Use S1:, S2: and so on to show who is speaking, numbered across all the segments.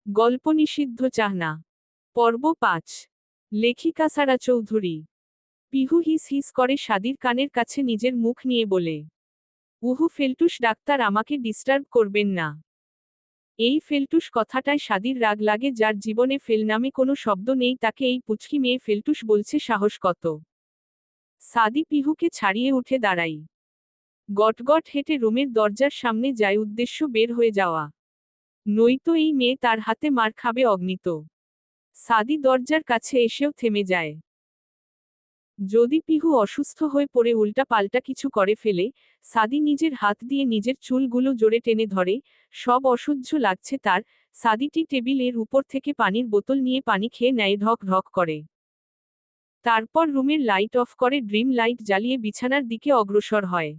S1: গল্প নিষিদ্ধ চাহনা। পর্ব ৫। লেখিকা সারা চৌধুরী। পিহু হিস হিস করে সাদির কানের কাছে নিজের মুখ নিয়ে বলে, উহু ফেলটুস ডাক্তার, আমাকে ডিস্টার্ব করবেন না। এই ফেলটুস কথাটায় সাদির রাগ লাগে। যার জীবনে ফেল নামে কোনো শব্দ নেই, তাকে এই পুচকি মেয়ে ফেলটুস বলছে, সাহস কত! সাদি পিহুকে ছাড়িয়ে উঠে দাঁড়াই। গটগট হেঁটে রুমের দরজার সামনে যায়, উদ্দেশ্য বের হয়ে যাওয়া। নয়তো এই মেয়ে তার হাতে মার খাবে অগ্নিত। সাদি দরজার কাছে এসেও থেমে যায়। যদি পিহু অসুস্থ হয়ে পড়ে উল্টা পাল্টা কিছু করে ফেলে। সাদি নিজের হাত দিয়ে নিজের চুলগুলো জোরে টেনে ধরে। সব অসহ্য লাগছে তার। সাদিটি টেবিলের উপর থেকে পানির বোতল নিয়ে পানি খেয়ে নেয়, ঢক ঢক করে। তারপর রুমের লাইট অফ করে ড্রিম লাইট জ্বালিয়ে বিছানার দিকে অগ্রসর হয়।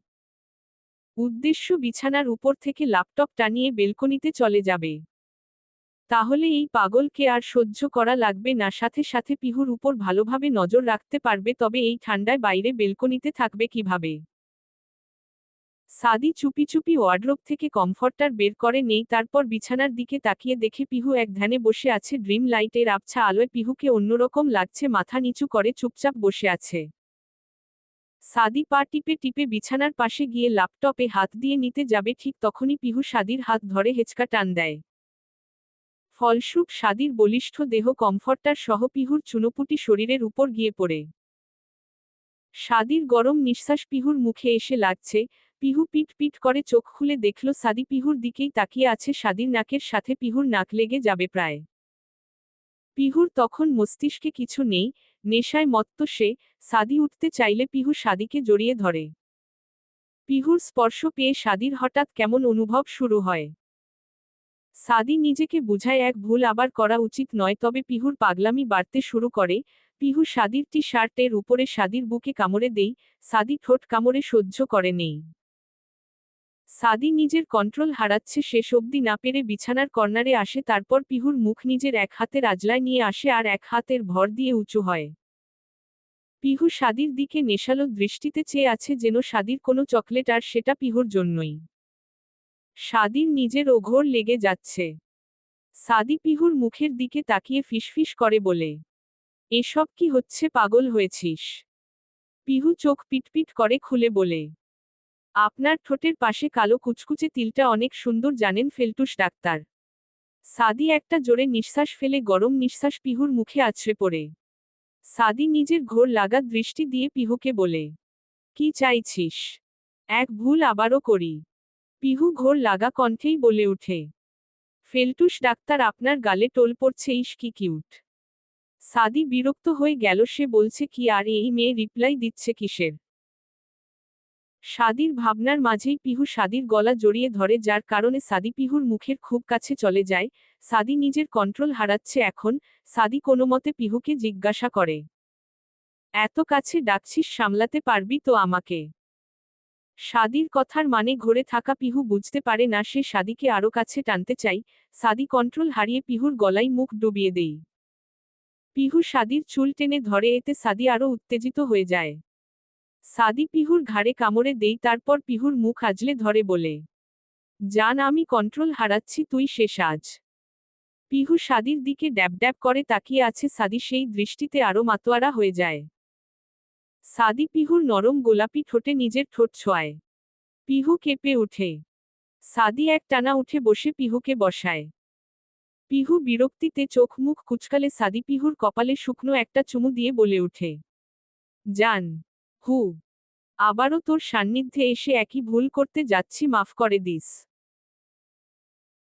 S1: উদ্দেশ্য বিছানার উপর থেকে ল্যাপটপ টানিয়ে বেলকনিতে চলে যাবে। তাহলে এই পাগলকে আর সহ্য করা লাগবে না, সাথে সাথে পিহুর উপর ভালোভাবে নজর রাখতে পারবে। তবে এই ঠান্ডায় বাইরে বেলকনিতে থাকবে কিভাবে? সাদি চুপি চুপি ওয়ার্ডরোব থেকে কমফর্টার বের করে নেই, তারপর বিছানার দিকে তাকিয়ে দেখে পিহু এক ধ্যানে বসে আছে। ড্রিম লাইটের আবছা আলোয় পিহুকে অন্যরকম লাগছে, মাথা নিচু করে চুপচাপ বসে আছে। সাদি পা টিপে টিপে বিছানার পাশে গিয়ে ল্যাপটপে হাত দিয়ে নিতে যাবে, ঠিক তখনই পিহু সাদির হাত ধরে হেঁচকা টান দেয়। ফলস্বরূপ সাদির বলিষ্ঠ দেহ কমফর্টার সহ পিহুর চুনোপুটি শরীরের উপর গিয়ে পড়ে। সাদির গরম নিঃশ্বাস পিহুর মুখে এসে লাগছে। পিহু পিট পিট করে চোখ খুলে দেখল সাদি পিহুর দিকেই তাকিয়ে আছে। সাদির নাকের সাথে পিহুর নাক লেগে যাবে প্রায়। পিহুর তখন মস্তিষ্কে কিছু নেই, নেশায় মত্ত সে। সাদি উঠতে চাইলে পিহু সাদিকে জড়িয়ে ধরে। পিহুর স্পর্শ পেয়ে সাদির হঠাৎ কেমন অনুভব শুরু হয়। সাদি নিজেকে বুঝায় এক ভুল আবার করা উচিত নয়, তবে পিহুর পাগলামি বাড়তে শুরু করে। পিহু সাদির টি শার্টের উপরে সাদির বুকে কামড়ে দেই। সাদি ঠোঁট কামড়ে সহ্য করে নেই। সাদি নিজের কন্ট্রোল হারাচ্ছে, শেষ অবধি না পেরে বিছানার কর্নারে আসে। তারপর পিহুর মুখ নিজের এক হাতের আজলায় নিয়ে আসে আর এক হাতের ভর দিয়ে উঁচু হয়। পিহু সাদির দিকে নেশালো দৃষ্টিতে চেয়ে আছে, যেন সাদির কোনো চকলেট, আর সেটা পিহুর জন্যই। সাদির নিজের ওঘর লেগে যাচ্ছে। সাদি পিহুর মুখের দিকে তাকিয়ে ফিসফিস করে বলে, এসব কি হচ্ছে, পাগল হয়েছিস? পিহু চোখ পিটপিট করে খুলে বলে, আপনার ঠোঁটের পাশে কালো কুচকুচে তিলটা অনেক সুন্দর জানেন ফেলটুস ডাক্তার। সাদি একটা জোরে নিঃশ্বাস ফেলে গরম নিঃশ্বাস পিহুর মুখে আছড়ে পড়ে। সাদি নিজের ঘোর লাগা দৃষ্টি দিয়ে পিহুকে বলে, কি চাইছিস? এক ভুল আবারও করি? পিহু ঘোর লাগা কণ্ঠেই বলে উঠে, ফেলটুস ডাক্তার, আপনার গালে টোল পড়ছে, ইস কি কিউট। সাদি বিরক্ত হয়ে গেল, সে বলছে কি আর এই মেয়ে রিপ্লাই দিচ্ছে কিসের? সাদির ভাবনার মাঝেই পিহু সাদির গলা জড়িয়ে ধরে, যার কারণে সাদি পিহুর মুখের খুব কাছে চলে যায়। সাদি নিজের কন্ট্রোল হারাচ্ছে এখন। সাদি কোনোমতে পিহুকে জিজ্ঞাসা করে, এত কাছে ডাকছিস, সামলাতে পারবি তো আমাকে? সাদির কথার মানে ঘরে থাকা পিহু বুঝতে পারে না, সে সাদিকে আরো কাছে টানতে চাই। সাদি কন্ট্রোল হারিয়ে পিহুর গলায় মুখ ডুবিয়ে দেই। পিহু সাদির চুল টেনে ধরে, এতে সাদি আরো উত্তেজিত হয়ে যায়। সাদি পিহুর ঘাড়ে কামড়ে দেই, তারপর পিহুর মুখ আজলে ধরে বলে, জান, আমি কন্ট্রোল হারাচ্ছি, তুই শেষ আজ। পিহু সাদির দিকে ড্যাব ড্যাব করে তাকিয়ে আছে। সাদি সেই দৃষ্টিতে আরো মাতোয়ারা হয়ে যায়। সাদি পিহুর নরম গোলাপি ঠোঁটে নিজের ঠোঁট ছোঁয়ায়। পিহু কেঁপে ওঠে। সাদি এক টানা উঠে বসে পিহুকে বসায়। পিহু বিরক্তিতে চোখ মুখ কুচকালে সাদি পিহুর কপালে শুকনো একটা চুমু দিয়ে বলে উঠে, জান। হু। আবারও তোর সান্নিধ্যে এসে একই ভুল করতে যাচ্ছি, মাফ করে দিস।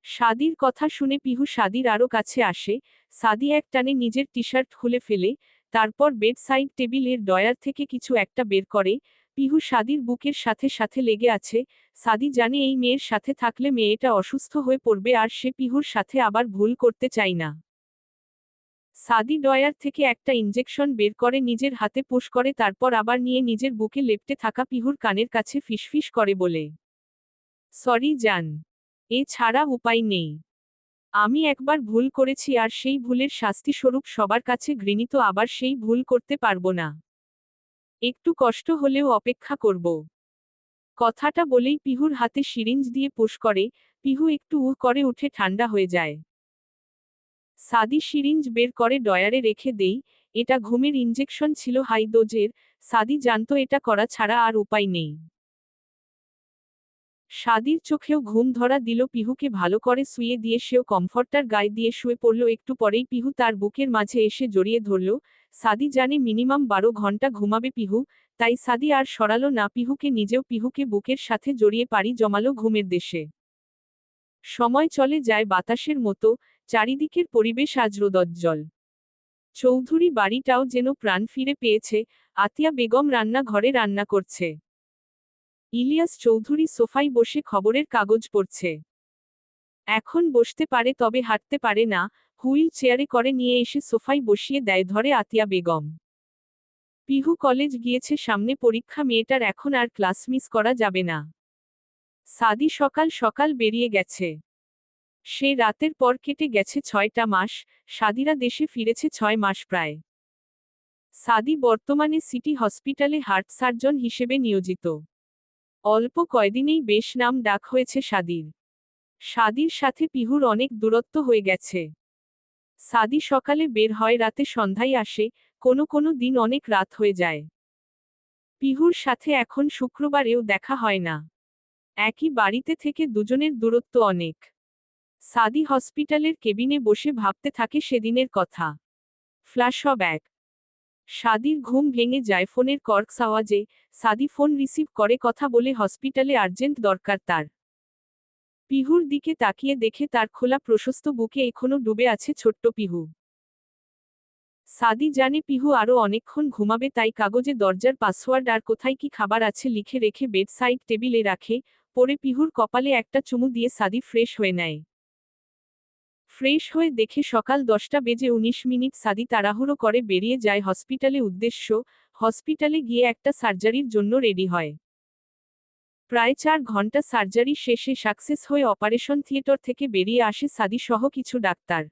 S1: সাদির কথা শুনে পিহু সাদির আরো কাছে আসে। সাদি এক টানে নিজের টি শার্ট খুলে ফেলে। তারপর বেড সাইড টেবিলের ড্রয়ার থেকে কিছু একটা বের করে। পিহু সাদির বুকের সাথে সাথে লেগে আছে। সাদি জানে এই মেয়ের সাথে থাকলে মেয়েটা অসুস্থ হয়ে পড়বে, আর সে পিহুর সাথে আবার ভুল করতে চায় না। সাদি ড্রয়ার থেকে একটা ইনজেকশন বের করে নিজের হাতে পুশ করে, তারপর আবার নিয়ে নিজের বুকে লেপ্টে থাকা পিহুর কানের কাছে ফিসফিস করে বলে, সরি জান। এ ছাড়া উপায় নেই। আমি একবার ভুল করেছি, আর সেই ভুলের শাস্তি স্বরূপ সবার কাছে ঘৃণিত, আবার সেই ভুল করতে পারবো না। একটু কষ্ট হলেও অপেক্ষা করব। কথাটা বলেই পিহুর হাতে সিরিঞ্জ দিয়ে পুশ করে। পিহু একটু উহ করে উঠে ঠান্ডা হয়ে যায়। সাদি সিরিঞ্জ বের করে ডয়ারে রেখে দেই। এটা ঘুমের ইঞ্জেকশন ছিল হাই ডোজের। সাদি জানতো এটা করা ছাড়া আর উপায় নেই। সাদির চোখেও ঘুম ধরা দিল। পিহুকে ভালো করে শুইয়ে দিয়ে সেও কমফর্টার গায়ে দিয়ে শুয়ে পড়ল। একটু পরেই পিহু তার বুকের মাঝে এসে জড়িয়ে ধরল। সাদি জানে মিনিমাম 12 ঘন্টা ঘুমাবে পিহু, তাই সাদি আর সরালো না পিহুকে, নিজেও পিহুকে বুকের সাথে জড়িয়ে পাড়ি জমালো ঘুমের দেশে। সময় চলে যায় বাতাসের মতো, চারিদিকের পরিবেশ আজ রোদজ্জ্বল। চৌধুরী বাড়িটাও যেন প্রাণ ফিরে পেয়েছে। আতিয়া বেগম রান্নাঘরে রান্না করছে। ইলিয়াস চৌধুরী সোফায় বসে খবরের কাগজ পড়ছে। এখন বসতে পারে তবে হাঁটতে পারে না, হুইল চেয়ারে করে নিয়ে এসে সোফায় বসিয়ে দেয় ধরে আতিয়া বেগম। পিহু কলেজ গিয়েছে, সামনে পরীক্ষা, মেয়েটার এখন আর ক্লাস মিস করা যাবে না। সাদি সকাল সকাল বেরিয়ে গেছে। সে রাতের পর কেটে গেছে 6টা মাস, সাদিরা দেশে ফিরেছে 6 মাস প্রায়। সাদি বর্তমানে সিটি হসপিটালে হার্ট সার্জন হিসেবে নিয়োজিত। অল্প কয়দিনেই বেশ নাম ডাক হয়েছে সাদির। সাদির সাথে পিহুর অনেক দূরত্ব হয়ে গেছে। সাদি সকালে বের হয়, রাতে সন্ধ্যায় আসে, কোনো কোনো দিন অনেক রাত হয়ে যায়। পিহুর সাথে এখন শুক্রবারেও দেখা হয় না। একই বাড়িতে থেকে দুজনের দূরত্ব অনেক। সাদি হসপিটালের কেবিনে বসে ভাবতে থাকে সেদিনের কথা। ফ্ল্যাশব্যাক। সাদির ঘুম ভেঙে যায় ফোনের কর্কস আওয়াজে। সাদি ফোন রিসিভ করে, কথা বলে হসপিটালে আর্জেন্ট দরকার তার। পিহুর দিকে তাকিয়ে দেখে তার খোলা প্রশস্ত বুকে এখনো ডুবে আছে ছোট্ট পিহু। সাদি জানে পিহু আরও অনেকক্ষণ ঘুমাবে, তাই কাগজে দরজার পাসওয়ার্ড আর কোথায় কি খাবার আছে লিখে রেখে বেড সাইড টেবিলে রাখে। পরে পিহুর কপালে একটা চুমু দিয়ে সাদি ফ্রেশ হয়ে নেয়। ফ্রেশ হয়ে দেখে সকাল 10টা বেজে 19 মিনিট। সাদি তাড়াহুড়ো করে বেরিয়ে যায় হসপিটালে উদ্দেশ্য। হসপিটালে গিয়ে একটা সার্জারির জন্য রেডি হয়। প্রায় 4 ঘন্টা সার্জারি শেষে সাকসেস হয়ে অপারেশন থিয়েটার থেকে বেরিয়ে আসে সাদি সহ কিছু ডাক্তার।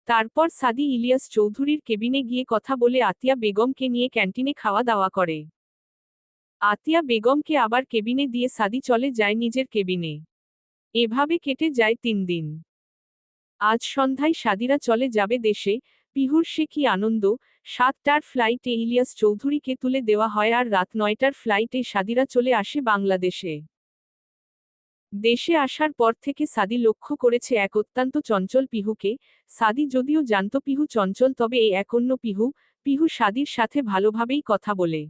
S1: তারপর সাদি ইলিয়াস চৌধুরীর কেবিনে গিয়ে কথা বলে আতিয়া বেগমকে নিয়ে ক্যান্টিনে খাওয়া দাওয়া করে। আতিয়া বেগমকে আবার কেবিনে দিয়ে সাদি চলে যায় নিজের কেবিনে। এভাবে কেটে যায় 3 দিন। আজ সন্ধ্যায় সাদিরা চলে যাবে দেশে। পিহুর সে কি আনন্দ! 7টার ফ্লাইটে ইলিয়াস চৌধুরীকে তুলে দেওয়া হয় আর রাত 9টার ফ্লাইটে সাদিরা চলে আসে বাংলাদেশে। দেশে আসার পর থেকে সাদি লক্ষ্য করেছে এক অত্যন্ত চঞ্চল পিহুকে। সাদি যদিও জানত পিহু চঞ্চল, তবে এই এক অন্য পিহু। পিহু সাদির সাথে ভালোভাবেই কথা বলে।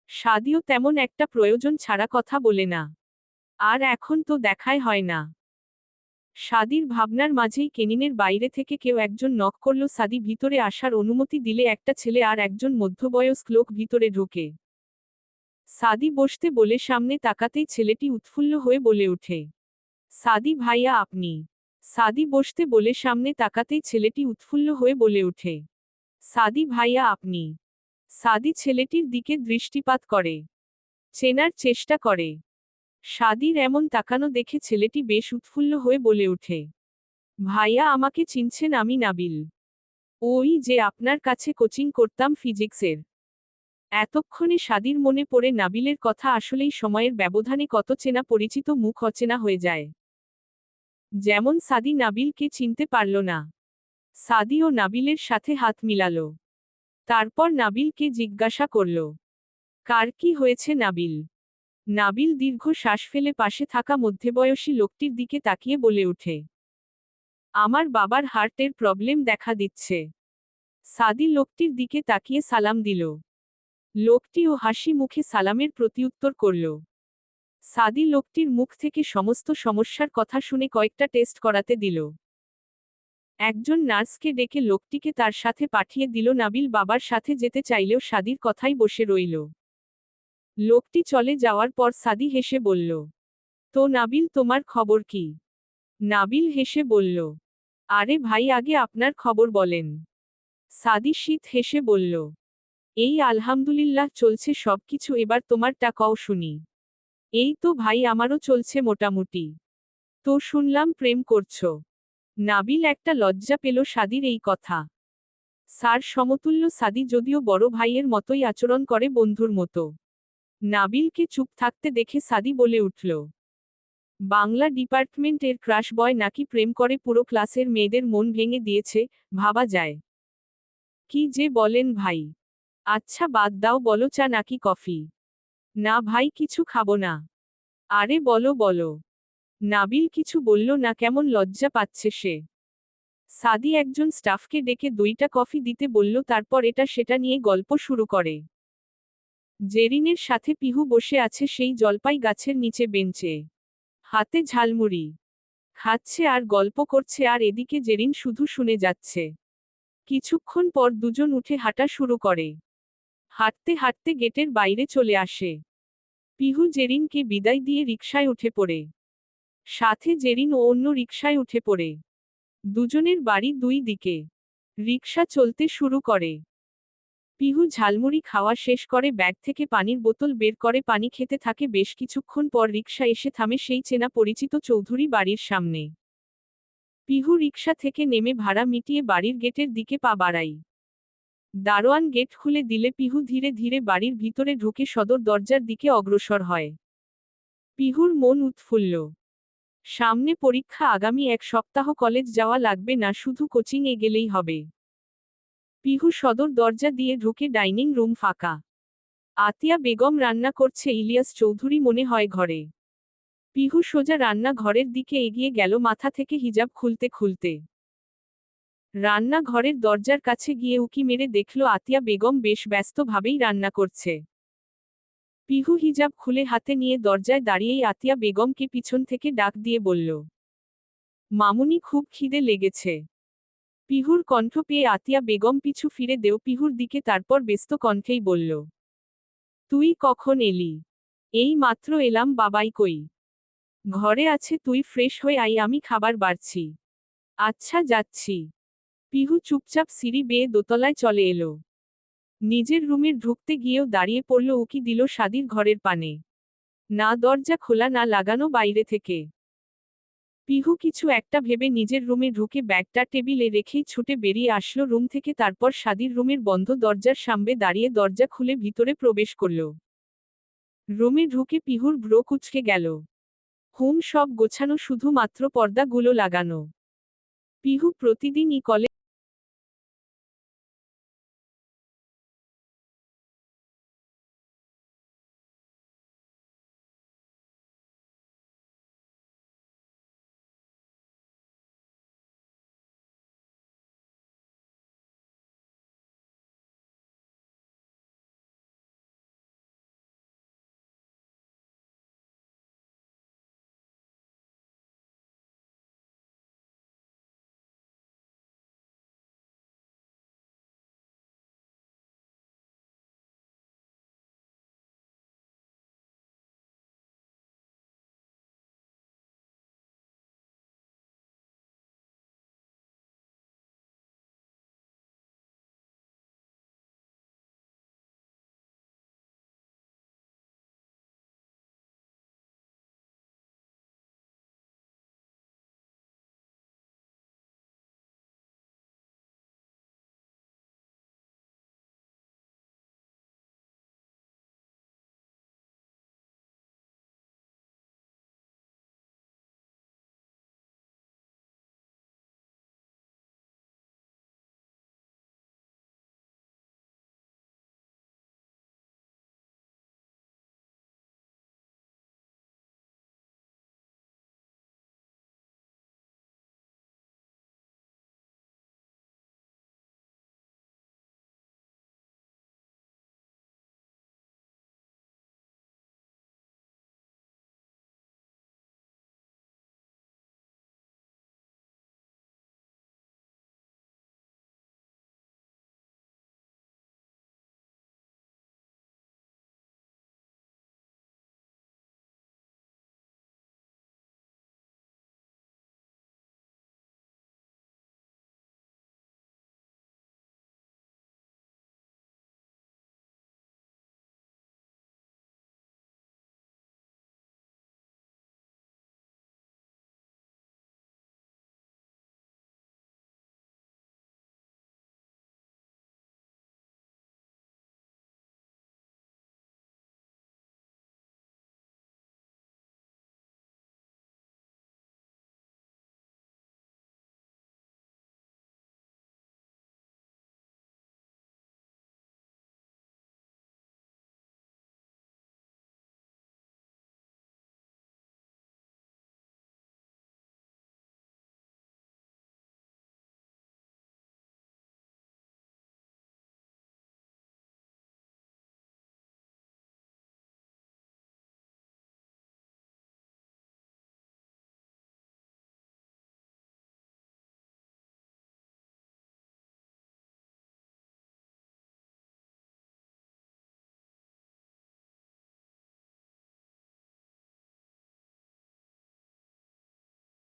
S1: সাদিও তেমন একটা প্রয়োজন ছাড়া কথা বলে না। আর এখন তো দেখাই হয় না। সাদির ভাবনার মাঝেই কেনিনের বাইরে থেকে কেউ একজন নক করল। সাদি ভিতরে আসার অনুমতি দিলে একটা ছেলে আর একজন মধ্যবয়স্ক লোক ভিতরে ঢোকে। সাদি বসতে বলে সামনে তাকাতেই ছেলেটি উৎফুল্ল হয়ে বলে ওঠে, সাদি ভাইয়া আপনি। সাদি বসতে বলে সামনে তাকাতেই ছেলেটি উৎফুল্ল হয়ে বলে ওঠে, সাদি ভাইয়া আপনি। সাদি ছেলেটির দিকে দৃষ্টিপাত করে, চেনার চেষ্টা করে। সাদির এমন তাকানো দেখে ছেলেটি বেশ উৎফুল্ল হয়ে বলে ওঠে, ভাইয়া আমাকে চিনছেন, আমি নাবিল। ওই যে আপনার কাছে কোচিং করতাম ফিজিক্সের। এতক্ষণে সাদির মনে পড়ে নাবিলের কথা। আসলেই সময়ের ব্যবধানে কত চেনা পরিচিত মুখ অচেনা হয়ে যায়। যেমন সাদি নাবিলকে চিনতে পারল না। সাদি ও নাবিলের সাথে হাত মিলাল। তারপর নাবিলকে জিজ্ঞাসা করল, কার কি হয়েছে নাবিল? নাবিল দীর্ঘ শ্বাস ফেলে পাশে থাকা মধ্যবয়সী লোকটির দিকে তাকিয়ে বলে ওঠে, আমার বাবার হার্টের প্রবলেম দেখা দিচ্ছে। সাদি লোকটির দিকে তাকিয়ে সালাম দিল। লোকটিও হাসি মুখে সালামের প্রতিউত্তর করল। সাদি লোকটির মুখ থেকে সমস্ত সমস্যার কথা শুনে কয়েকটা টেস্ট করাতে দিল। একজন নার্সকে ডেকে লোকটিকে তার সাথে পাঠিয়ে দিল। নাবিল বাবার সাথে যেতে চাইলেও সাদির কথাই বসে রইল। লোকটি চলে যাওয়ার পর সাদি হেসে বলল, তো নাবিল তোমার খবর কি? নাবিল হেসে বলল, আরে ভাই আগে আপনার খবর বলেন। সাদি শীত হেসে বলল, এই আলহামদুলিল্লাহ চলছে সবকিছু, এবার তোমারটা কও শুনি। এই তো ভাই আমারও চলছে মোটামুটি। তো শুনলাম প্রেম করছো। নাবিল একটা লজ্জা পেল সাদির এই কথা। স্যার সমতুল্য সাদি যদিও বড় ভাইয়ের মতোই আচরণ করে, বন্ধুর মতো। নাবিলকে চুপ থাকতে দেখে সাদি বলে উঠল, বাংলা ডিপার্টমেন্টের ক্রাশ বয় নাকি প্রেম করে পুরো ক্লাসের মেয়েদের মন ভেঙে দিয়েছে, ভাবা যায়। কি যে বলেন ভাই। আচ্ছা বাদ দাও, বলো চা নাকি কফি? না ভাই, কিছু খাবো না। আরে বলো বলো। নাবিল কিছু বলল না, কেমন লজ্জা পাচ্ছে সে। সাদি একজন স্টাফকে ডেকে 2টা কফি দিতে বলল, তারপর এটা সেটা নিয়ে গল্প শুরু করে। জেরিনের সাথে পিহু বসে আছে সেই জলপাই গাছের নিচে বেঞ্চে। হাতে ঝালমুড়ি খাচ্ছে আর গল্প করছে, আর এদিকে জেরিন শুধু শুনে যাচ্ছে। কিছুক্ষণ পর দুজন উঠে হাঁটা শুরু করে। হাঁটতে হাঁটতে গেটের বাইরে চলে আসে। পিহু জেরিনকে বিদায় দিয়ে রিকশায় উঠে পড়ে। সাথে জেরিন ও অন্য রিকশায় উঠে পড়ে। দুজনের বাড়ি দুই দিকে। রিকশা চলতে শুরু করে। পিহু ঝালমুড়ি খাওয়া শেষ করে ব্যাগ থেকে পানির বোতল বের করে পানি খেতে থাকে। বেশ কিছুক্ষণ পর রিকশা এসে থামে সেই চেনা পরিচিত চৌধুরী বাড়ির সামনে। পিহু রিকশা থেকে নেমে ভাড়া মিটিয়ে বাড়ির গেটের দিকে পা বাড়ায়। দারোয়ান গেট খুলে দিলে পিহু ধীরে ধীরে বাড়ির ভিতরে ঢুকে সদর দরজার দিকে অগ্রসর হয়। পিহুর মন উৎফুল্ল। সামনে পরীক্ষা, আগামী 1 সপ্তাহ কলেজ যাওয়া লাগবে না, শুধু কোচিং এ গেলেই হবে। পিহু সদর দরজা দিয়ে ঢুকে ডাইনিং রুম ফাঁকা। আতিয়া বেগম রান্না করছে, ইলিয়াস চৌধুরী মনে হয় ঘরে। পিহু সোজা রান্না ঘরের দিকে এগিয়ে গেল, মাথা থেকে হিজাব খুলতে খুলতে। রান্না ঘরের দরজার কাছে গিয়ে উকি মেরে দেখল আতিয়া বেগম বেশ ব্যস্তভাবেই রান্না করছে। পিহু হিজাব খুলে হাতে নিয়ে দরজায় দাঁড়িয়েই আতিয়া বেগমকে পিছন থেকে ডাক দিয়ে বলল, মামুনি খুব খিদে লেগেছে। পিহুর কণ্ঠ পেয়ে আতিয়া বেগম পিছু ফিরে দেও পিহুর দিকে, তারপর ব্যস্ত কণ্ঠেই বলল, তুই কখন এলি? এই মাত্র এলাম, বাবাই কই? ঘরে আছে, তুই ফ্রেশ হয়ে আই, আমি খাবার বাড়ছি। আচ্ছা যাচ্ছি। পিহু চুপচাপ সিঁড়ি বেয়ে দোতলায় চলে এলো। নিজের রুমে ঢুকতে গিয়েও দাঁড়িয়ে পড়ল, উকি দিল সাদির ঘরের পানে। না দরজা খোলা, না লাগানো বাইরে থেকে। পিহু কিছু একটা ভেবে নিজের রুমে ঢুকে ব্যাগটা টেবিলে রেখেই ছুটে বেরিয়ে আসলো রুম থেকে, তারপর সাদির রুমের বন্ধ দরজার সামনে দাঁড়িয়ে দরজা খুলে ভিতরে প্রবেশ করল। রুমে ঢুকে পিহুর ভ্রু কুঁচকে গেল। সব গোছানো, শুধুমাত্র পর্দাগুলো লাগানো। পিহু প্রতিদিনই কলেজ